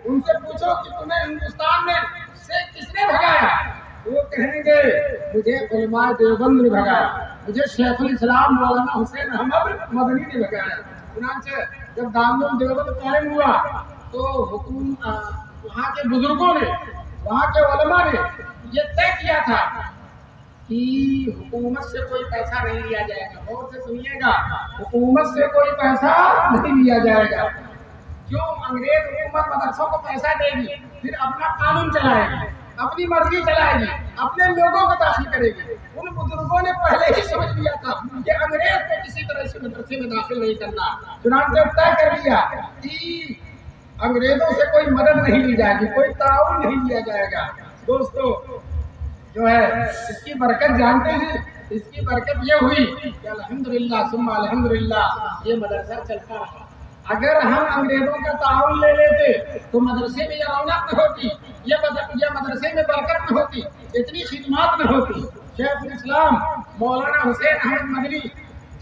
ان سے پوچھو کہ تمہیں ہندوستان میں سے کس نے بھگایا؟ وہ کہیں گے مجھے علماء دیوبند نے بھگایا، مجھے شیخ الاسلام مولانا حسین احمد مدنی نے بھگایا۔ چنانچہ جب دارالعلوم دیوبند قائم ہوا تو وہاں کے بزرگوں نے، وہاں کے علماء نے یہ طے کیا تھا کہ حکومت سے کوئی پیسہ نہیں لیا جائے گا۔ غور سے سنیے گا، حکومت سے کوئی پیسہ نہیں لیا جائے گا۔ کیوں؟ انگریز حکومت مدرسوں کو پیسہ دے گی، پھر اپنا قانون چلائے گی، اپنی مرضی چلائے گی، اپنے لوگوں کو داخل کرے گی۔ ان بزرگوں نے پہلے ہی سمجھ لیا تھا کہ انگریز کو کسی طرح سے مدرسے میں داخل نہیں کرنا، چنانچہ طے کر لیا کہ انگریزوں سے کوئی مدد نہیں لی جائے گی، کوئی تعاون نہیں لیا جائے گا۔ دوستو جو ہے اس کی برکت جانتے ہیں، اس کی برکت یہ ہوئی کہ الحمدللہ ثم الحمدللہ یہ مدرسہ چلتا رہا۔ اگر ہم انگریزوں کا تعاون لے لیتے تو مدرسے میں یہ رونق نہ ہوتی، یہ مدرسے میں برکت نہ ہوتی، اتنی خدمات نہ ہوتی۔ شیخ الاسلام مولانا حسین احمد مدنی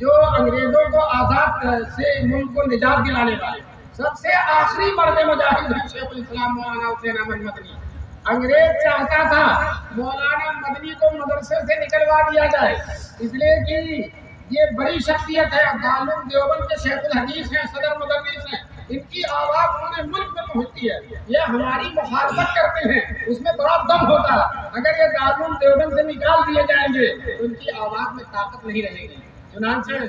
جو انگریزوں کو آزاد سے ملک کو نجات دلانے والے سب سے آخری مرد مجاہد ہیں شیخ الاسلام مولانا حسین احمد مدنی۔ انگریز چاہتا تھا مولانا مدنی کو مدرسے سے نکلوا دیا جائے، اس لیے کہ یہ بڑی شخصیت ہے، دارالعلوم دیوبند کے شیخ الحدیث ہیں، صدر مدرس ہیں، ان کی آواز پورے ملک میں پہنچتی ہے، یہ ہماری مخالفت کرتے ہیں، اس میں بڑا دم ہوتا ہے۔ اگر یہ دارالعلوم دیوبند سے نکال دیے جائیں گے تو ان کی آواز میں طاقت نہیں رہے گی۔ چنانچہ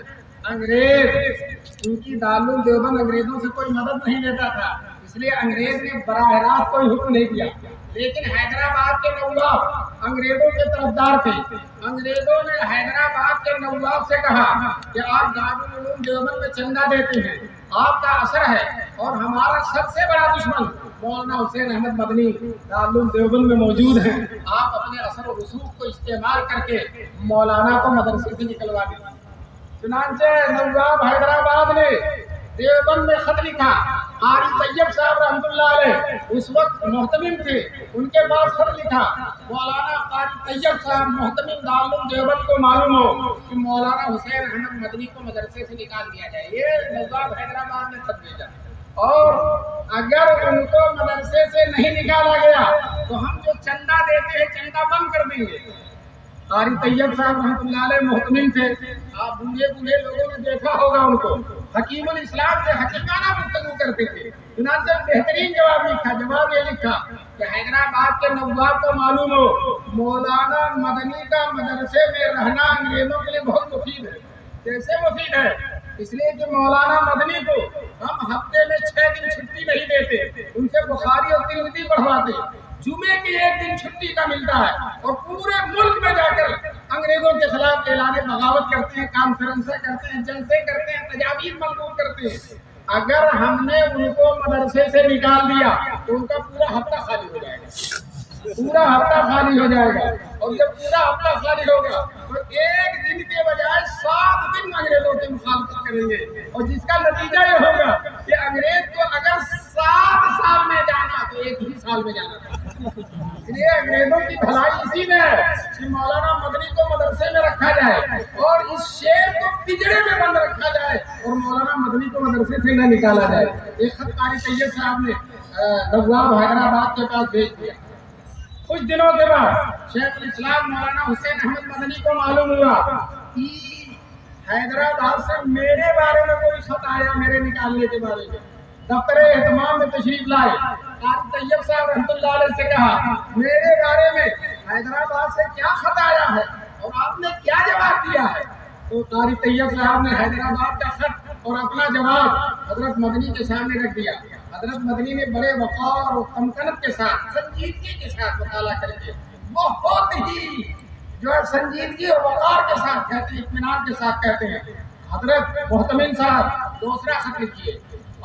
انگریز ان کی دارالعلوم دیوبند انگریزوں سے کوئی مدد نہیں لیتا تھا، اس لیے انگریز نے براہ راست کوئی حکم نہیں دیا۔ لیکن حیدرآباد کے نواب انگریزوں کے طرفدار تھے۔ انگریزوں نے حیدرآباد کے نواب سے کہا کہ آپ دارالعلوم دیوبند میں چندہ دیتے ہیں، آپ کا اثر ہے، اور ہمارا سب سے بڑا دشمن مولانا حسین احمد مدنی دارالعلوم دیوبند میں موجود ہیں، آپ اپنے اثر و رسوخ کو استعمال کر کے مولانا کو مدرسے سے نکلوا دیں۔ چنانچہ نواب حیدرآباد نے دیوبند میں خط لکھا، قاری طیب صاحب رحمۃ اللہ علیہ اس وقت محتمم تھے، ان کے پاس خط لکھا، مولانا قاری طیب صاحب محتمم دارالعلوم دیوبند کو معلوم ہو کہ مولانا حسین احمد مدنی کو مدرسے سے نکال دیا جائے۔ یہ نواب حیدرآباد نے خط بھیجا، اور اگر ان کو مدرسے سے نہیں نکالا گیا تو ہم جو چندہ دیتے ہیں چندہ بند کر دیں گے۔ قاری طیب صاحب رحمۃ اللہ علیہ محتمم تھے، آپ بوڑھے لوگوں نے دیکھا ہوگا ان کو، حکیم الاسلام سے حکیمانہ گفتگو کرتے تھے۔ چنانچہ بہترین جواب لکھا، جواب یہ لکھا کہ حیدرآباد کے نواب کو معلوم ہو مولانا مدنی کا مدرسے میں رہنا انگریزوں کے لیے بہت مفید ہے۔ کیسے مفید ہے؟ اس لیے کہ مولانا مدنی کو ہم ہفتے میں 6 دن چھٹی نہیں دیتے، ان سے بخاری اور ترمذی پڑھواتے، جمعے کے ایک دن چھٹی کا ملتا ہے، اور پورے ملک میں جا کر انگریزوں کے خلاف اعلان بغاوت کرتے ہیں، کانفرنسیں کرتے ہیں، جلسے کرتے ہیں، تجاویز منظور کرتے ہیں۔ اگر ہم نے ان کو مدرسے سے نکال دیا تو ان کا پورا ہفتہ خالی ہو جائے گا، پورا ہفتہ خالی ہو جائے گا، اور جب پورا ہفتہ خالی ہوگا تو ایک دن کے بجائے 7 دن انگریزوں کی مخالفت کریں گے، اور جس کا نتیجہ یہ ہوگا کہ انگریز کو اگر 7 سال میں جانا تو 1 ہی سال میں جانا تھا۔ اس لیے انگریزوں کی بھلائی اسی میں ہے کہ مولانا مدنی کو مدرسے میں رکھا جائے، اور اس شیر کو پنجرے میں بند رکھا جائے، اور مولانا مدنی کو مدرسے سے نہ نکالا جائے۔ ایک خط قاری طیب صاحب نے نواب حیدرآباد کے پاس بھیج دیا۔ کچھ دنوں کے بعد شیخ الاسلام مولانا حسین احمد مدنی کو معلوم ہوا کہ حیدرآباد سے میرے بارے میں کوئی خط آیا، میرے نکالنے کے بارے میں۔ دفتر اہتمام میں تشریف لائے، قاری طیب صاحب رحمۃ اللہ علیہ سے کہا میرے بارے میں حیدرآباد سے کیا خط آیا ہے اور آپ نے کیا جواب دیا ہے؟ تو قاری طیب صاحب نے حیدرآباد کا خط اور اپنا جواب حضرت مدنی کے سامنے رکھ دیا۔ حضرت مدنی نے بڑے وقار اور تمکنت کے ساتھ، سنجیدگی کے ساتھ مطالعہ کر کے، بہت ہی جو ہے سنجیدگی اور وقار کے ساتھ کہتے ہیں، اطمینان کے ساتھ کہتے ہیں، حضرت محتمم صاحب دوسرا خط لکھیے،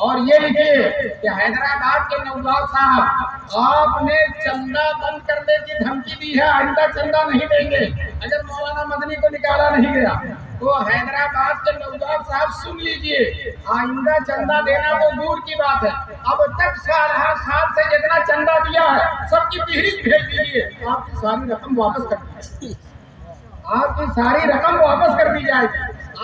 اور یہ لکھیے کہ حیدرآباد کے نواب صاحب آپ نے چندہ بند کرنے کی دھمکی دی ہے، آئندہ چندہ نہیں دیں گے اگر مولانا مدنی کو نکالا نہیں گیا۔ تو حیدرآباد کے نواب صاحب سن لیجئے، آئندہ چندہ دینا تو دور کی بات ہے، اب تک سال سے جتنا چندہ دیا ہے سب کی فہرست بھیج دیجیے، آپ کی ساری رقم واپس کر دی جائے گی، آپ کی ساری رقم واپس کر دی جائے گی۔